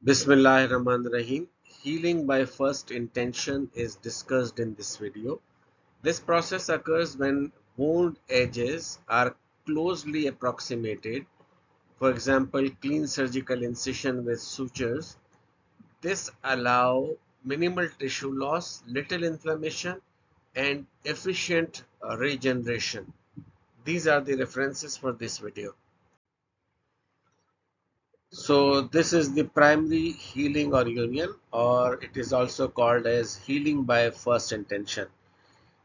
Bismillahirrahmanirrahim. Healing by first intention is discussed in this video. This process occurs when wound edges are closely approximated. For example, clean surgical incision with sutures. This allows minimal tissue loss, little inflammation, and efficient regeneration. These are the references for this video. So this is the primary healing or union, or it is also called as healing by first intention.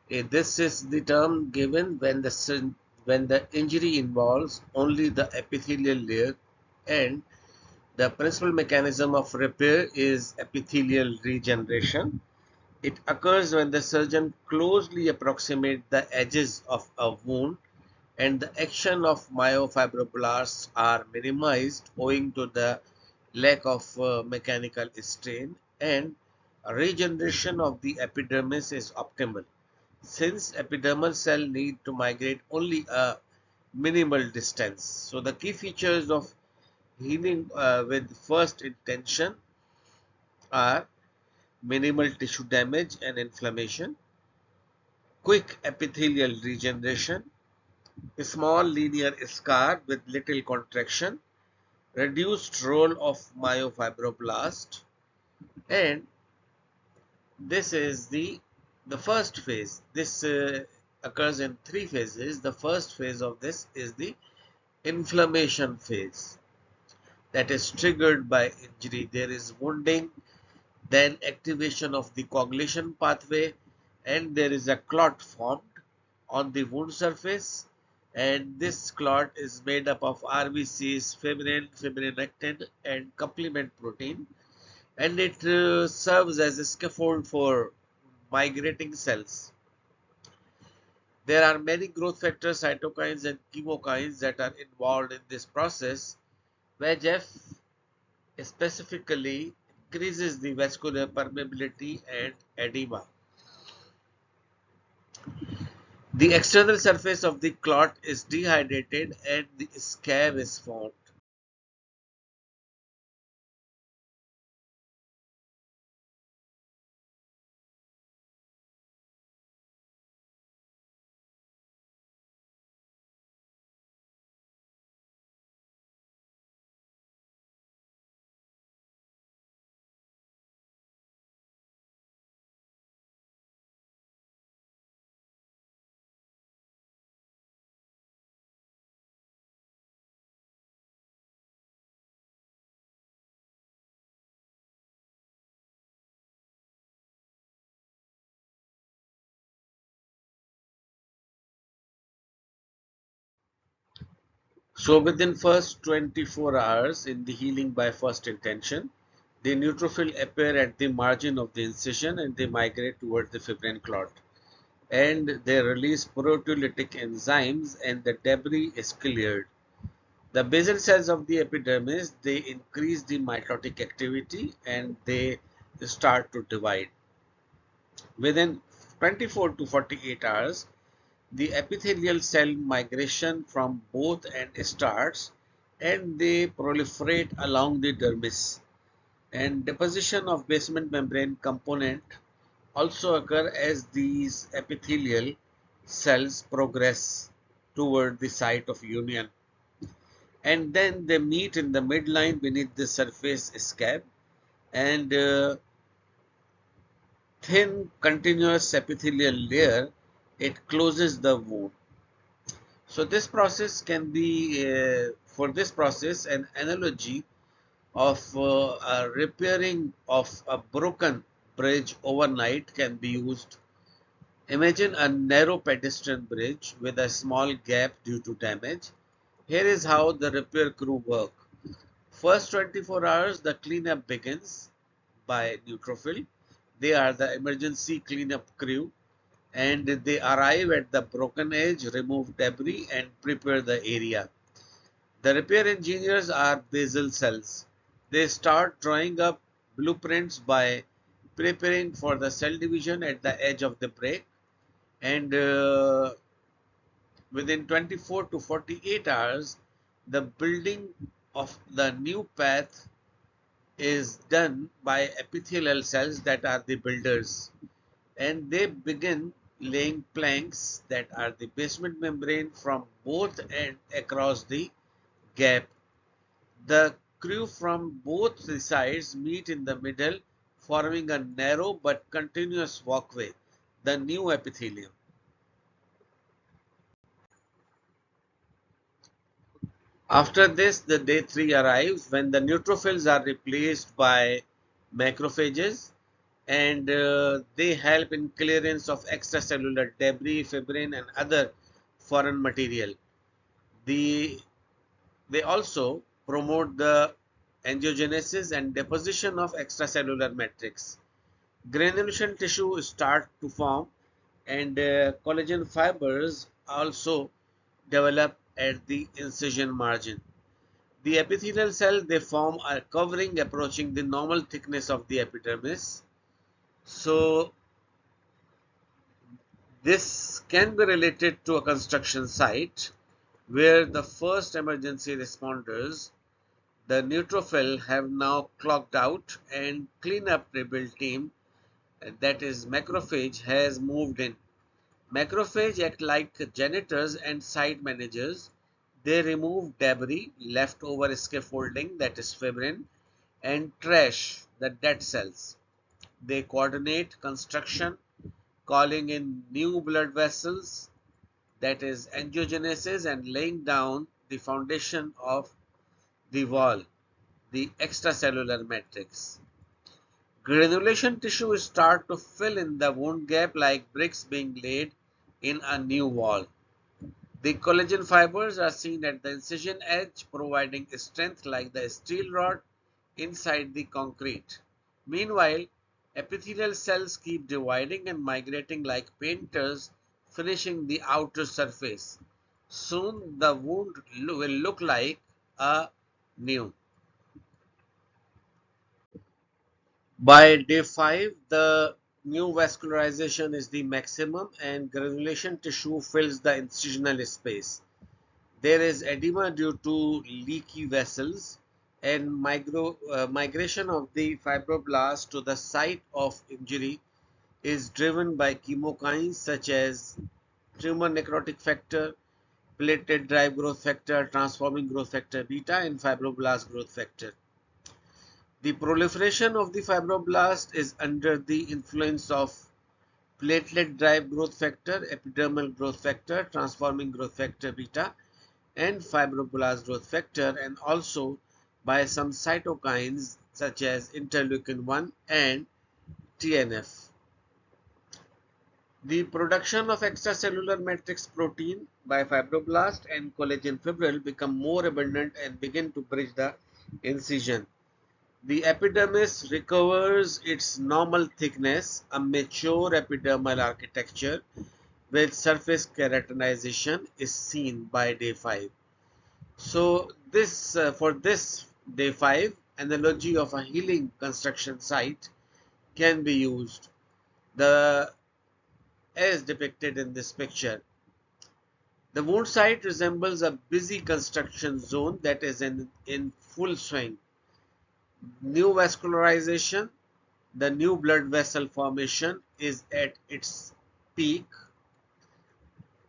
This is the term given when the injury involves only the epithelial layer, and the principal mechanism of repair is epithelial regeneration. It occurs when the surgeon closely approximates the edges of a wound and the action of myofibroblasts are minimized owing to the lack of mechanical strain, and regeneration of the epidermis is optimal since epidermal cell need to migrate only a minimal distance. So the key features of healing with first intention are minimal tissue damage and inflammation, quick epithelial regeneration, a small linear scar with little contraction, reduced role of myofibroblast, and this is the first phase. This occurs in three phases. The first phase of this is the inflammation phase, that is triggered by injury. There is wounding, then activation of the coagulation pathway, and there is a clot formed on the wound surface, and this clot is made up of RBCs, fibrin, fibrinectin, and complement protein, and it serves as a scaffold for migrating cells. There are many growth factors, cytokines, and chemokines that are involved in this process. VEGF specifically increases the vascular permeability and edema. The external surface of the clot is dehydrated and the scab is formed. So within first 24 hours in the healing by first intention, the neutrophil appear at the margin of the incision and they migrate toward the fibrin clot. And they release proteolytic enzymes and the debris is cleared. The basal cells of the epidermis, they increase the mitotic activity and they start to divide. Within 24 to 48 hours, the epithelial cell migration from both ends starts and they proliferate along the dermis, and deposition of basement membrane component also occur as these epithelial cells progress toward the site of union, and then they meet in the midline beneath the surface scab, and thin continuous epithelial layer, it closes the wound. So this process can be, for this process, an analogy of a repairing of a broken bridge overnight can be used. Imagine a narrow pedestrian bridge with a small gap due to damage. Here is how the repair crew work. First 24 hours, the cleanup begins by neutrophil. They are the emergency cleanup crew, and they arrive at the broken edge, remove debris, and prepare the area. The repair engineers are basal cells. They start drawing up blueprints by preparing for the cell division at the edge of the break, and within 24 to 48 hours, the building of the new path is done by epithelial cells that are the builders, and they begin laying planks that are the basement membrane from both ends across the gap. The crew from both the sides meet in the middle, forming a narrow but continuous walkway, the new epithelium. After this, the day 3 arrives when the neutrophils are replaced by macrophages, and they help in clearance of extracellular debris, fibrin, and other foreign material. The, they also promote the angiogenesis and deposition of extracellular matrix. Granulation tissue start to form, and collagen fibers also develop at the incision margin. The epithelial cell they form a covering approaching the normal thickness of the epidermis. So this can be related to a construction site where the first emergency responders, the neutrophil, have now clocked out and cleanup rebuild team, that is macrophage, has moved in. Macrophage act like janitors and site managers. They remove debris, leftover scaffolding, that is fibrin, and trash, the dead cells. They coordinate construction, calling in new blood vessels, that is angiogenesis, and laying down the foundation of the wall, the extracellular matrix. Granulation tissue start to fill in the wound gap like bricks being laid in a new wall. The collagen fibers are seen at the incision edge, providing strength like the steel rod inside the concrete. Meanwhile, epithelial cells keep dividing and migrating like painters, finishing the outer surface. Soon the wound will look like a new. By day 5, the new vascularization is the maximum and granulation tissue fills the incisional space. There is edema due to leaky vessels, and migration of the fibroblast to the site of injury is driven by chemokines such as tumor necrotic factor, platelet derived growth factor, transforming growth factor beta, and fibroblast growth factor. The proliferation of the fibroblast is under the influence of platelet derived growth factor, epidermal growth factor, transforming growth factor beta, and fibroblast growth factor, and also by some cytokines such as interleukin 1 and TNF. The production of extracellular matrix protein by fibroblast and collagen fibril become more abundant and begin to bridge the incision. The epidermis recovers its normal thickness, a mature epidermal architecture with surface keratinization is seen by day 5. So this for this day 5, analogy of a healing construction site can be used. The as depicted in this picture. The wound site resembles a busy construction zone that is in full swing. New vascularization, the new blood vessel formation is at its peak,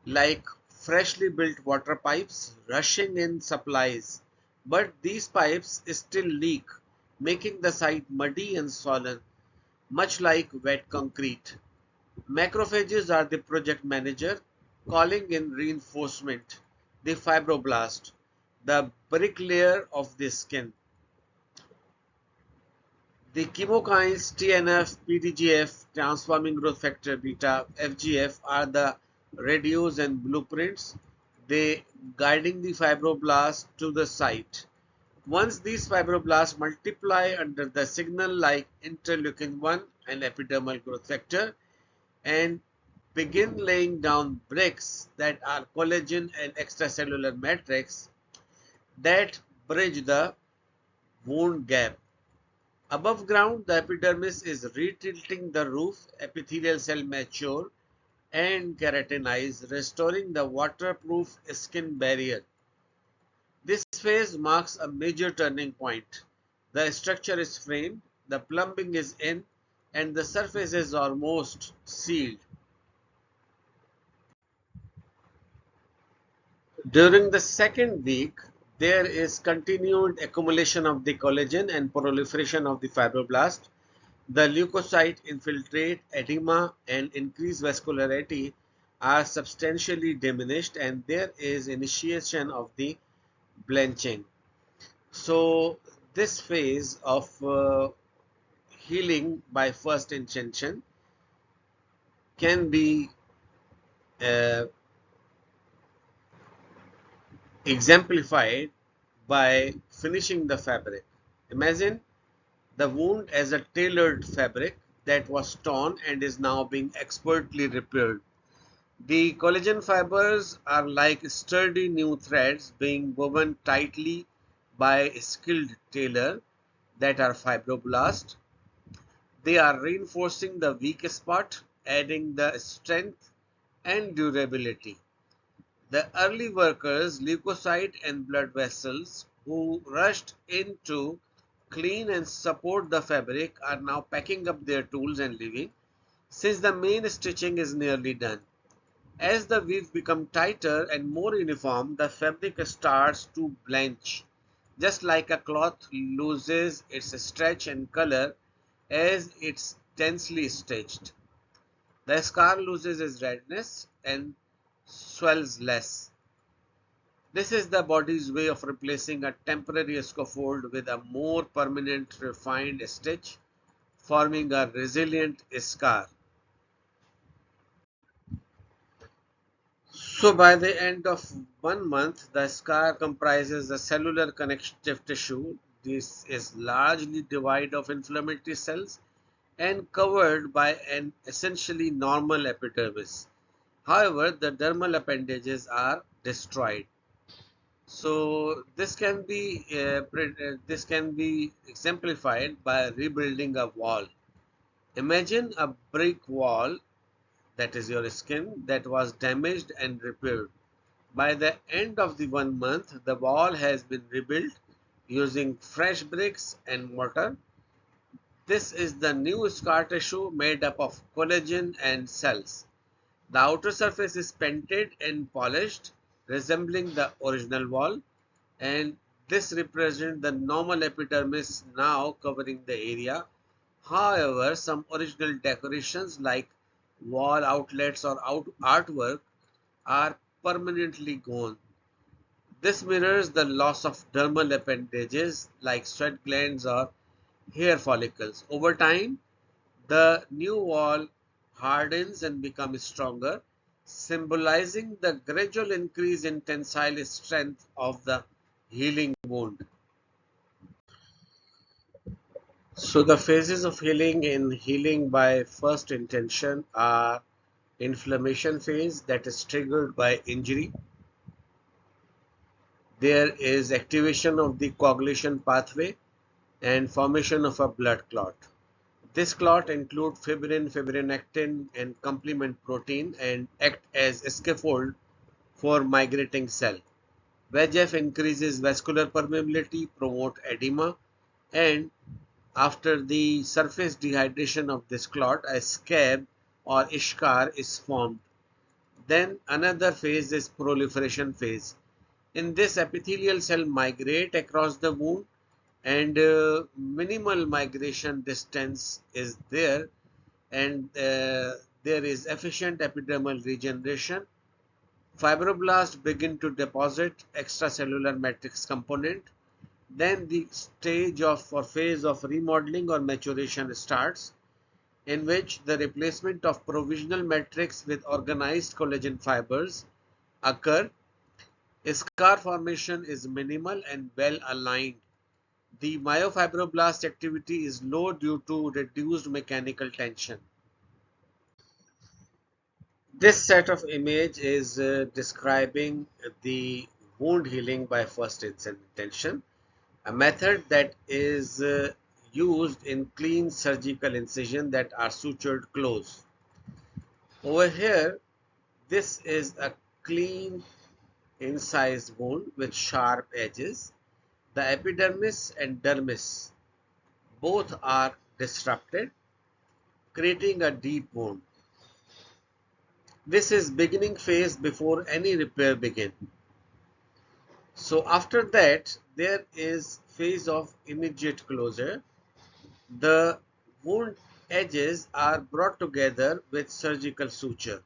like freshly built water pipes rushing in supplies, but these pipes still leak, making the site muddy and swollen, much like wet concrete. Macrophages are the project manager, calling in reinforcement, the fibroblast, the bricklayer of the skin. The chemokines TNF, PDGF, transforming growth factor beta, FGF are the radios and blueprints, they guiding the fibroblast to the site. Once these fibroblasts multiply under the signal like interleukin 1 and epidermal growth factor and begin laying down bricks that are collagen and extracellular matrix that bridge the wound gap. Above ground, the epidermis is retilting the roof, epithelial cell mature and keratinize, restoring the waterproof skin barrier. This phase marks a major turning point. The structure is framed, the plumbing is in, and the surface is almost sealed. During the second week, there is continued accumulation of the collagen and proliferation of the fibroblast. The leukocyte infiltrate, edema, and increased vascularity are substantially diminished, and there is initiation of the blanching. So, this phase of healing by first intention can be uh, exemplified by finishing the fabric. Imagine the wound as a tailored fabric that was torn and is now being expertly repaired. The collagen fibers are like sturdy new threads being woven tightly by a skilled tailor that are fibroblasts. They are reinforcing the weak spot, adding the strength and durability. The early workers, leukocyte and blood vessels, who rushed in to clean and support the fabric, are now packing up their tools and leaving, since the main stitching is nearly done. As the weave becomes tighter and more uniform, the fabric starts to blanch, just like a cloth loses its stretch and color as it's densely stitched. The scar loses its redness and swells less. This is the body's way of replacing a temporary scaffold with a more permanent refined stitch, forming a resilient scar. So by the end of 1 month, the scar comprises the cellular connective tissue. This is largely devoid of inflammatory cells and covered by an essentially normal epidermis. However, the dermal appendages are destroyed. So this can be exemplified by rebuilding a wall. Imagine a brick wall, that is your skin, that was damaged and repaired. By the end of the 1 month, the wall has been rebuilt using fresh bricks and mortar. This is the new scar tissue made up of collagen and cells. The outer surface is painted and polished, resembling the original wall, and this represents the normal epidermis now covering the area. However, some original decorations like wall outlets or artwork are permanently gone. This mirrors the loss of dermal appendages like sweat glands or hair follicles. Over time, the new wall hardens and becomes stronger, symbolizing the gradual increase in tensile strength of the healing wound. So, the phases of healing in healing by first intention are inflammation phase, that is triggered by injury. There is activation of the coagulation pathway and formation of a blood clot. This clot include fibrin, fibrinectin, and complement protein and act as scaffold for migrating cell. VEGF increases vascular permeability, promote edema, and after the surface dehydration of this clot, a scab or scar is formed. Then another phase is proliferation phase. In this, epithelial cell migrate across the wound and minimal migration distance is there, and there is efficient epidermal regeneration. Fibroblasts begin to deposit extracellular matrix component. Then the stage of or phase of remodeling or maturation starts, in which the replacement of provisional matrix with organized collagen fibers occur. Scar formation is minimal and well aligned. The myofibroblast activity is low due to reduced mechanical tension. This set of image is describing the wound healing by first intention, a method that is used in clean surgical incision that are sutured close. Over here, this is a clean incised wound with sharp edges. The epidermis and dermis both are disrupted, creating a deep wound. This is beginning phase before any repair begins. So after that, there is phase of immediate closure. The wound edges are brought together with surgical suture.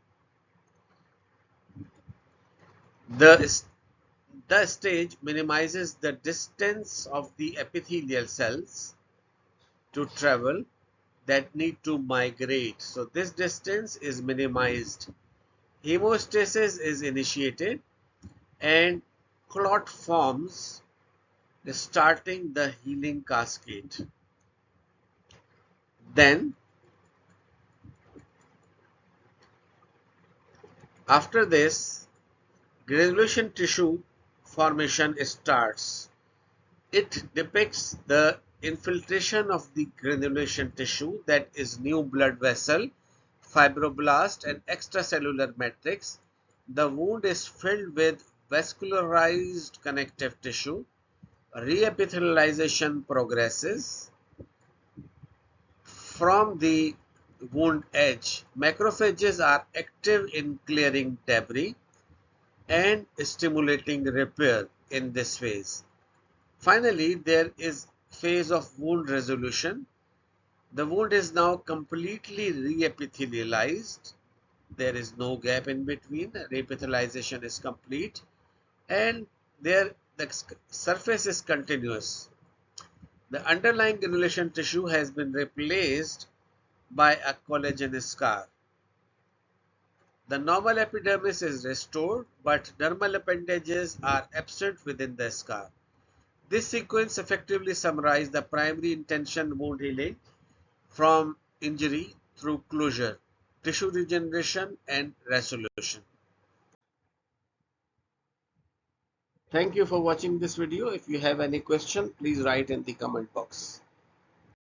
The, the stage minimizes the distance of the epithelial cells to travel that need to migrate. So this distance is minimized. Hemostasis is initiated and clot forms, starting the healing cascade. Then, after this, granulation tissue formation starts. It depicts the infiltration of the granulation tissue, that is new blood vessel, fibroblast and extracellular matrix. The wound is filled with vascularized connective tissue. Reepithelialization progresses. From the wound edge, macrophages are active in clearing debris and stimulating repair in this phase. Finally, there is phase of wound resolution. The wound is now completely reepithelialized. There is no gap in between. Reepithelialization is complete, and there the surface is continuous. The underlying granulation tissue has been replaced by a collagen scar. The normal epidermis is restored, but dermal appendages are absent within the scar. This sequence effectively summarizes the primary intention wound healing from injury through closure, tissue regeneration, and resolution. Thank you for watching this video. If you have any question, please write in the comment box.